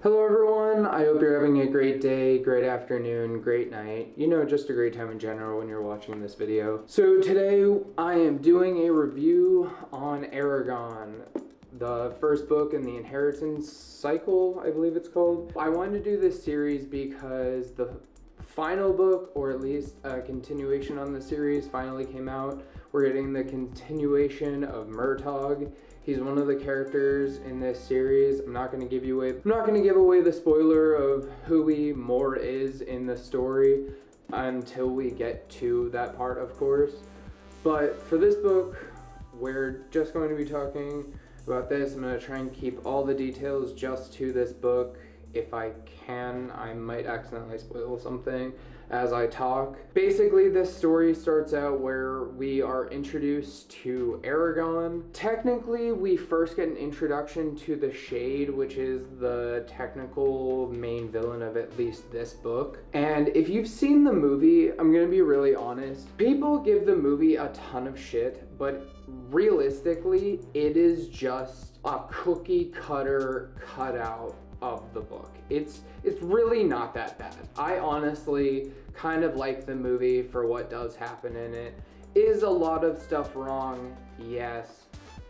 Hello everyone, I hope you're having a great day, great afternoon, great night, just a great time in general when you're watching this video. So today I am doing a review on Eragon, the first book in the Inheritance Cycle, I believe it's called. I wanted to do this series because the final book, or at least a continuation on the series, finally came out. We're getting the continuation of Murtagh. He's one of the characters in this series. I'm not going to give away the spoiler of who he more is in the story until we get to that part, of course. But for this book, we're just going to be talking about this. I'm going to try and keep all the details just to this book. If I can, I might accidentally spoil something as I talk. Basically, this story starts out where we are introduced to Eragon. Technically, we first get an introduction to the Shade, which is the technical main villain of at least this book. And if you've seen the movie, I'm gonna be really honest, people give the movie a ton of shit, but realistically, it is just a cookie cutter cutout of the book. It's really not that bad. I honestly kind of like the movie for what does happen in it. Is a lot of stuff wrong? Yes.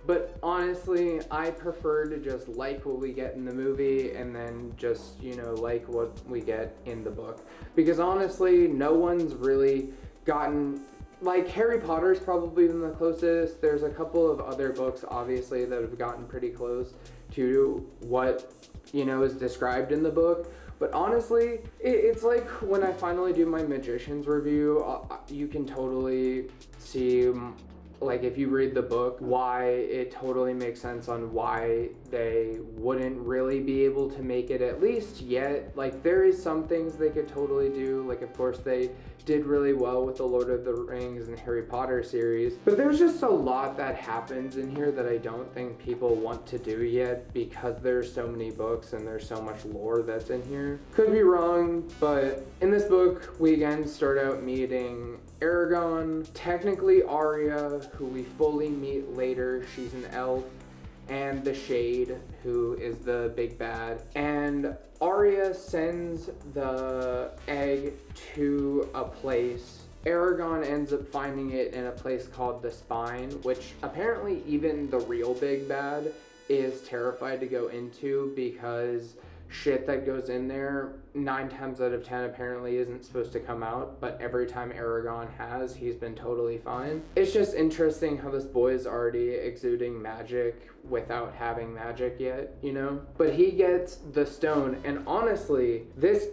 But honestly, I prefer to just like what we get in the movie and then just, like what we get in the book. Because honestly, no one's really gotten, like, Harry Potter's probably been the closest. There's a couple of other books, obviously, that have gotten pretty close to what is described in the book. But honestly, it's like when I finally do my Magician's review, you can totally see, like, if you read the book, why it totally makes sense on why they wouldn't really be able to make it, at least yet. Like, there is some things they could totally do. Like, of course, they did really well with the Lord of the Rings and Harry Potter series. But there's just a lot that happens in here that I don't think people want to do yet because there's so many books and there's so much lore that's in here. Could be wrong, but in this book, we again start out meeting Eragon, technically Arya, who we fully meet later. She's an elf, and the Shade, who is the big bad. And Arya sends the egg to a place. Eragon ends up finding it in a place called the Spine, which apparently even the real big bad is terrified to go into because shit that goes in there 9 times out of 10 apparently isn't supposed to come out, but every time Eragon has, he's been totally fine. It's just interesting how this boy is already exuding magic without having magic yet, But he gets the stone, and honestly, this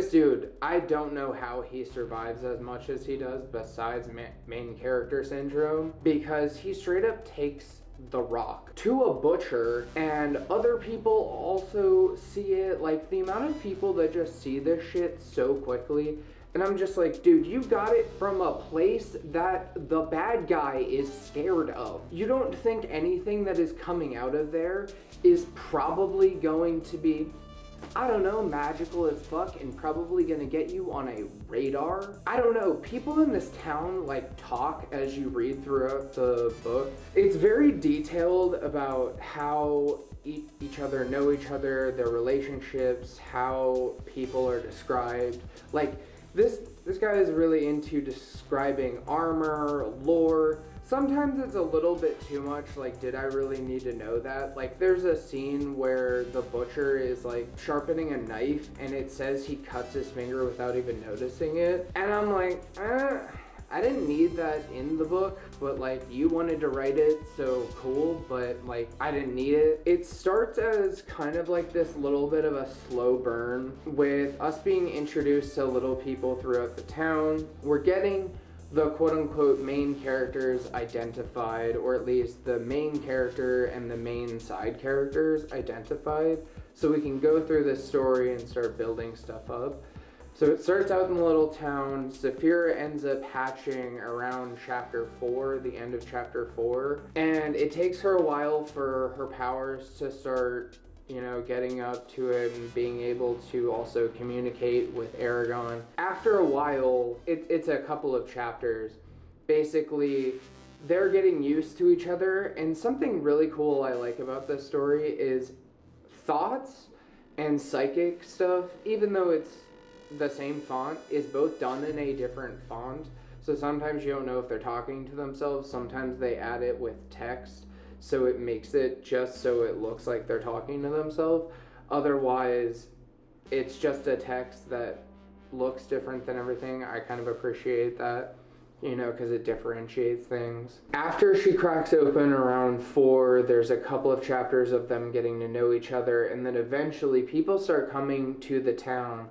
dude, I don't know how he survives as much as he does besides main character syndrome, because he straight up takes the rock to a butcher, and other people also see it. Like, the amount of people that just see this shit so quickly, and I'm just like, dude, you got it from a place that the bad guy is scared of. You don't think anything that is coming out of there is probably going to be, I don't know, magical as fuck and probably gonna get you on a radar? I don't know, people in this town talk as you read throughout the book. It's very detailed about how each other know each other, their relationships, how people are described. Like, this guy is really into describing armor, lore. Sometimes it's a little bit too much, like, did I really need to know that? Like, there's a scene where the butcher is, sharpening a knife, and it says he cuts his finger without even noticing it. And I'm like, I didn't need that in the book, but, you wanted to write it, so cool, but, I didn't need it. It starts as kind of this little bit of a slow burn with us being introduced to little people throughout the town. We're getting the quote-unquote main characters identified, or at least the main character and the main side characters identified, so we can go through this story and start building stuff up. So it starts out in the little town. Saphira ends up hatching around chapter 4, the end of chapter 4, and it takes her a while for her powers to start getting up to it and being able to also communicate with Eragon. After a while, it's a couple of chapters. Basically, they're getting used to each other, and something really cool I like about this story is thoughts and psychic stuff, even though it's the same font, is both done in a different font. So sometimes you don't know if they're talking to themselves. Sometimes they add it with text, so it makes it just so it looks like they're talking to themselves. Otherwise, it's just a text that looks different than everything. I kind of appreciate that, you know, because it differentiates things. After she cracks open around 4, there's a couple of chapters of them getting to know each other, and then eventually people start coming to the town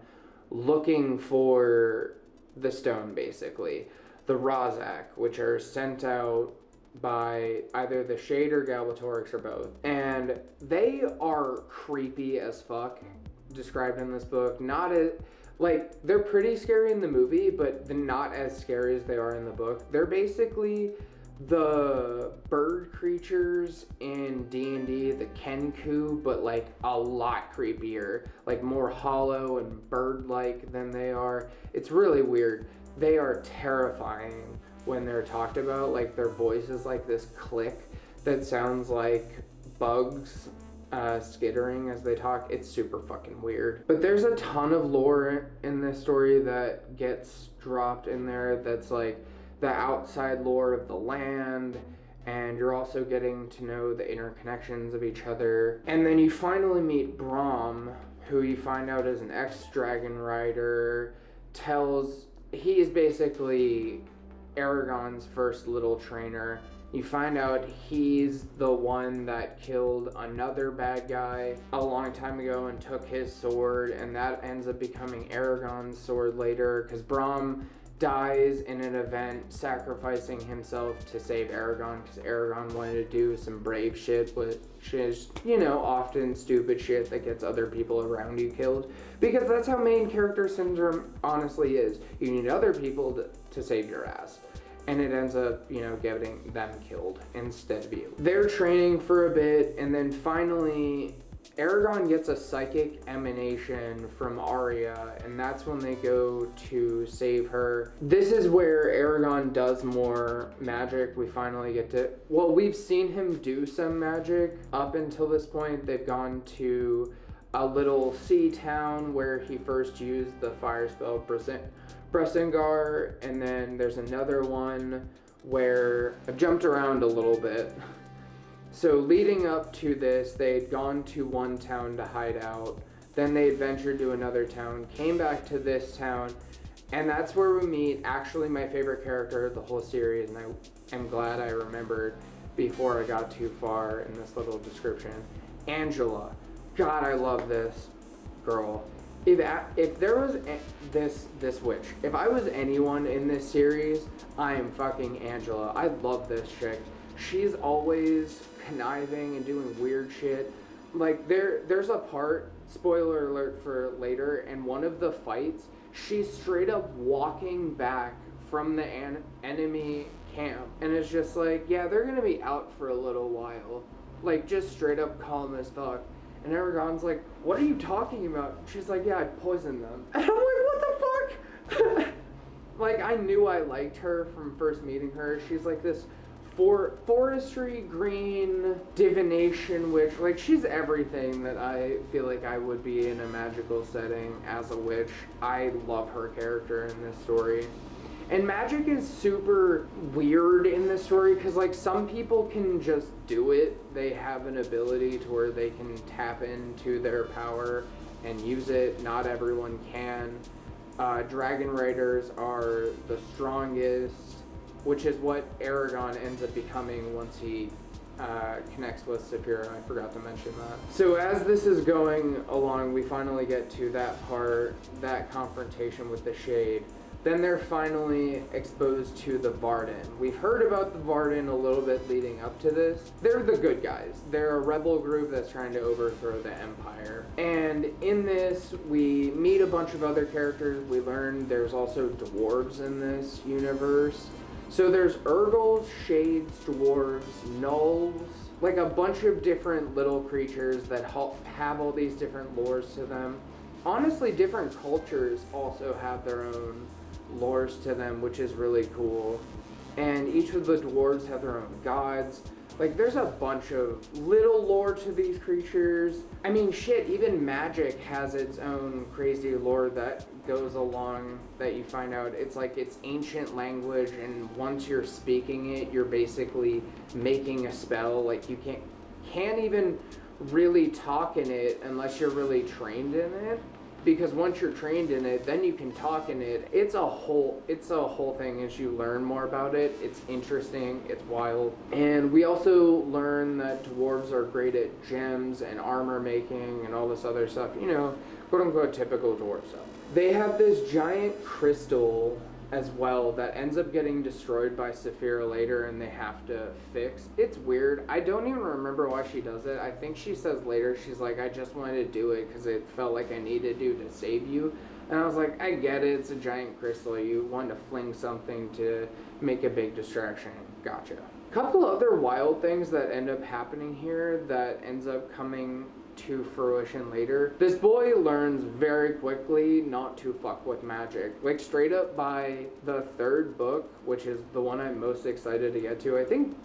looking for the stone, basically. The Rozak, which are sent out by either the Shade or Galbatorix or both. And they are creepy as fuck, described in this book. Not as... like, they're pretty scary in the movie, but they're not as scary as they are in the book. They're basically the bird creatures in D&D, the Kenku, but like a lot creepier. Like more hollow and bird-like than they are. It's really weird. They are terrifying when they're talked about. Like, their voice is like this click that sounds like bugs skittering as they talk. It's super fucking weird. But there's a ton of lore in this story that gets dropped in there that's like the outside lore of the land, and you're also getting to know the interconnections of each other. And then you finally meet Braum, who you find out is an ex-dragon rider. He is basically Eragon's first little trainer. You find out he's the one that killed another bad guy a long time ago and took his sword, and that ends up becoming Eragon's sword later, because Braum dies in an event sacrificing himself to save Eragon, because Eragon wanted to do some brave shit, which is, you know, often stupid shit that gets other people around you killed, because that's how main character syndrome honestly is. You need other people to save your ass. And it ends up, you know, getting them killed instead of you. They're training for a bit, and then finally Eragon gets a psychic emanation from Arya, and that's when they go to save her. This is where Eragon does more magic. We finally get to... well, we've seen him do some magic up until this point. They've gone to a little sea town where he first used the fire spell Bresengar, and then there's another one where I've jumped around a little bit. So leading up to this, they had gone to one town to hide out, then they adventured to another town, came back to this town, and that's where we meet actually my favorite character of the whole series, and I am glad I remembered before I got too far in this little description. Angela. God, I love this girl. If there was this witch, if I was anyone in this series, I am fucking Angela. I love this chick. She's always conniving and doing weird shit. Like, there's a part, spoiler alert for later, in one of the fights, she's straight up walking back from the enemy camp, and it's just like, yeah, they're gonna be out for a little while. Like, just straight up calm as fuck. And Eragon's like, what are you talking about? She's like, yeah, I poisoned them. And I'm like, what the fuck? Like, I knew I liked her from first meeting her. She's like this forestry, green, divination witch. Like, she's everything that I feel like I would be in a magical setting as a witch. I love her character in this story. And magic is super weird in this story because, like, some people can just do it. They have an ability to where they can tap into their power and use it. Not everyone can. Dragon Riders are the strongest, which is what Eragon ends up becoming once he connects with Saphira. I forgot to mention that. So as this is going along, we finally get to that part, that confrontation with the Shade. Then they're finally exposed to the Varden. We've heard about the Varden a little bit leading up to this. They're the good guys. They're a rebel group that's trying to overthrow the Empire. And in this, we meet a bunch of other characters. We learn there's also dwarves in this universe. So there's Urgles, Shades, dwarves, Nulls, like a bunch of different little creatures that have all these different lores to them. Honestly, different cultures also have their own lores to them, which is really cool. And each of the dwarves have their own gods. Like, there's a bunch of little lore to these creatures. I mean, shit, even magic has its own crazy lore that goes along that you find out. It's like it's ancient language, and once you're speaking it, you're basically making a spell. Like, you can't even really talk in it unless you're really trained in it. Because once you're trained in it, then you can talk in it. It's a whole thing as you learn more about it. It's interesting, it's wild. And we also learn that dwarves are great at gems and armor making and all this other stuff, you know, quote unquote typical dwarf stuff. They have this giant crystal as well that ends up getting destroyed by Saphira later, and they have to fix. It's weird. I don't even remember why she does it. I think she says later, she's like, I just wanted to do it because it felt like I needed to save you. And I was like, I get it. It's a giant crystal. You want to fling something to make a big distraction. Gotcha. A couple other wild things that end up happening here that ends up coming to fruition later. This boy learns very quickly not to fuck with magic. Like, straight up by the third book, which is the one I'm most excited to get to, I think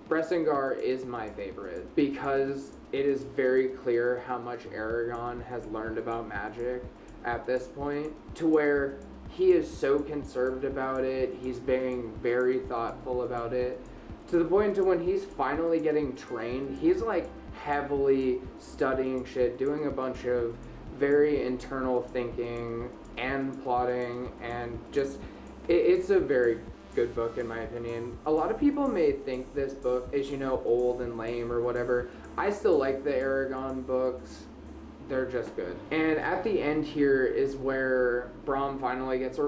Bressingar is my favorite because it is very clear how much Eragon has learned about magic at this point, to where he is so conserved about it, he's being very thoughtful about it, to the point to when he's finally getting trained, he's like heavily studying shit, doing a bunch of very internal thinking and plotting, and just it's a very good book in my opinion. A lot of people may think this book is, you know, old and lame or whatever. I still like the Eragon books. They're just good. And at the end here is where Braum finally gets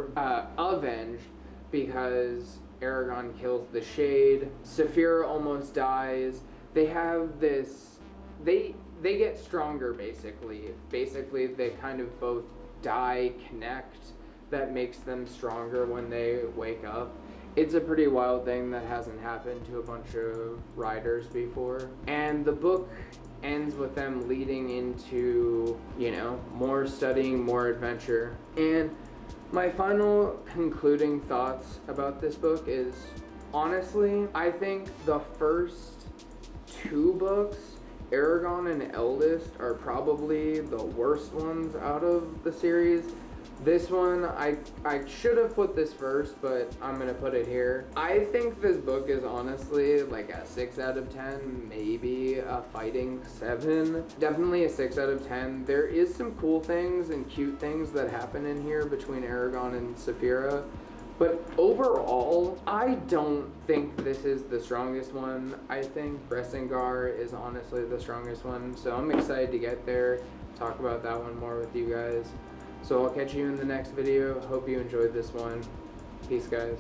avenged because Eragon kills the Shade. Saphira almost dies. They have this they get stronger basically. Basically they kind of both die, connect, that makes them stronger when they wake up. It's a pretty wild thing that hasn't happened to a bunch of riders before. And the book ends with them leading into, you know, more studying, more adventure. And my final concluding thoughts about this book is, honestly, I think the first two books, Eragon and Eldest, are probably the worst ones out of the series. This one, I should have put this first, but I'm gonna put it here. I think this book is honestly like a 6 out of 10, maybe a fighting 7. Definitely a 6 out of 10. There is some cool things and cute things that happen in here between Eragon and Saphira, but overall, I don't think this is the strongest one. I think Bressingar is honestly the strongest one, so I'm excited to get there, talk about that one more with you guys. So I'll catch you in the next video. Hope you enjoyed this one. Peace, guys.